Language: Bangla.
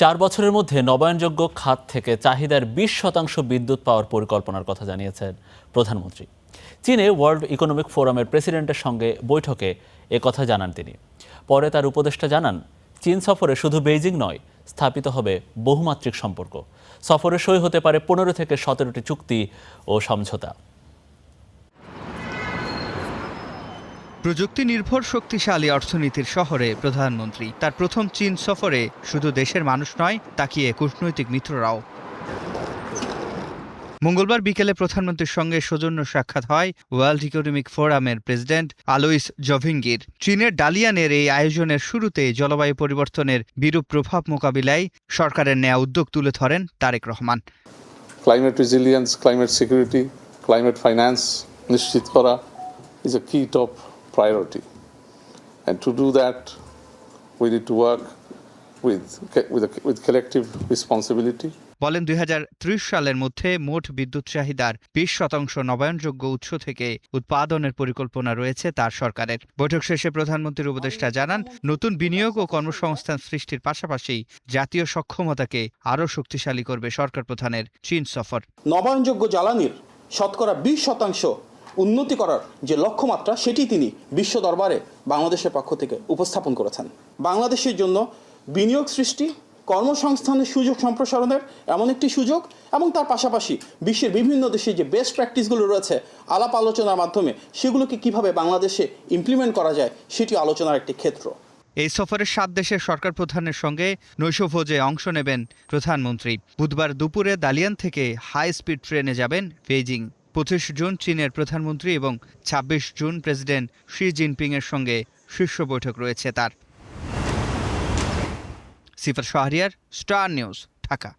4 বছরের মধ্যে নবায়নযোগ্য খাত থেকে চাহিদার 20% বিদ্যুৎ পাওয়ার পরিকল্পনার কথা জানিয়েছেন প্রধানমন্ত্রী। চীনে ওয়ার্ল্ড ইকোনমিক ফোরামের প্রেসিডেন্টের সঙ্গে বৈঠকে কথা জানান তিনি। পরে তার উপদেষ্টা জানান, চীন সফরে শুধু বেইজিং নয়, স্থাপিত হবে বহুমাত্রিক সম্পর্ক। সফরে সই হতে পারে 15 থেকে 17টি চুক্তি ও সমঝোতা। প্রযুক্তি নির্ভর শক্তিশালী অর্থনীতির শহরে প্রধানমন্ত্রী তার প্রথম চীন সফরে শুধু দেশের মানুষ নয়, তাকিয়ে কূটনৈতিক মিত্ররাও। মঙ্গলবার বিকেলে প্রধানমন্ত্রীর সঙ্গে সৌজন্য সাক্ষাৎ হয় ওয়ার্ল্ড ইকোনমিক ফোরামের প্রেসিডেন্ট আলোইস জভিঙ্গির। চীনের ডালিয়ানের এই আয়োজনের শুরুতে জলবায়ু পরিবর্তনের বিরূপ প্রভাব মোকাবিলায় সরকারের নেয়া উদ্যোগ তুলে ধরেন Tarique Rahman. Climate resilience, climate security, climate finance নিশ্চিত করা is a key top priority, and to do that we need to work with collective responsibility. বলেন 2030 সালের মধ্যে মোট বিদ্যুৎ চাহিদার 20% নবায়নযোগ্য উৎস থেকে উৎপাদনের পরিকল্পনা রয়েছে তার সরকারের। বৈঠক শেষে প্রধানমন্ত্রীর উপদেষ্টা জানান, নতুন বিনিয়োগ ও কর্মসংস্থান সৃষ্টির পাশাপাশি জাতীয় সক্ষমতাকে আরও শক্তিশালী করবে সরকার প্রধানের চীন সফর। নবায়নযোগ্য জ্বালানির শতকরা 20% উন্নতি করার যে লক্ষ্যমাত্রা, সেটি তিনি বিশ্ব দরবারে বাংলাদেশের পক্ষ থেকে উপস্থাপন করেছেন। বাংলাদেশের জন্য বিনিয়োগ সৃষ্টি, কর্মসংস্থানের সুযোগ সম্প্রসারণের এমন একটি সুযোগ, এবং তার পাশাপাশি বিশ্বের বিভিন্ন দেশে যে বেস্ট প্র্যাকটিসগুলো রয়েছে আলাপ আলোচনার মাধ্যমে সেগুলোকে কিভাবে বাংলাদেশে ইমপ্লিমেন্ট করা যায়, সেটি আলোচনার একটি ক্ষেত্র। এই সফরে 7 দেশের সরকার প্রধানের সঙ্গে নৈশভোজে অংশ নেবেন প্রধানমন্ত্রী। বুধবার দুপুরে দালিয়ান থেকে হাই স্পিড ট্রেনে যাবেন বেইজিং। 25 জুন চীনের প্রধানমন্ত্রী এবং 26 জুন প্রেসিডেন্ট শি জিনপিংয়ের সঙ্গে শীর্ষ বৈঠক রয়েছে তার। সিফার শাহরিয়ার, স্টার নিউজ, ঢাকা।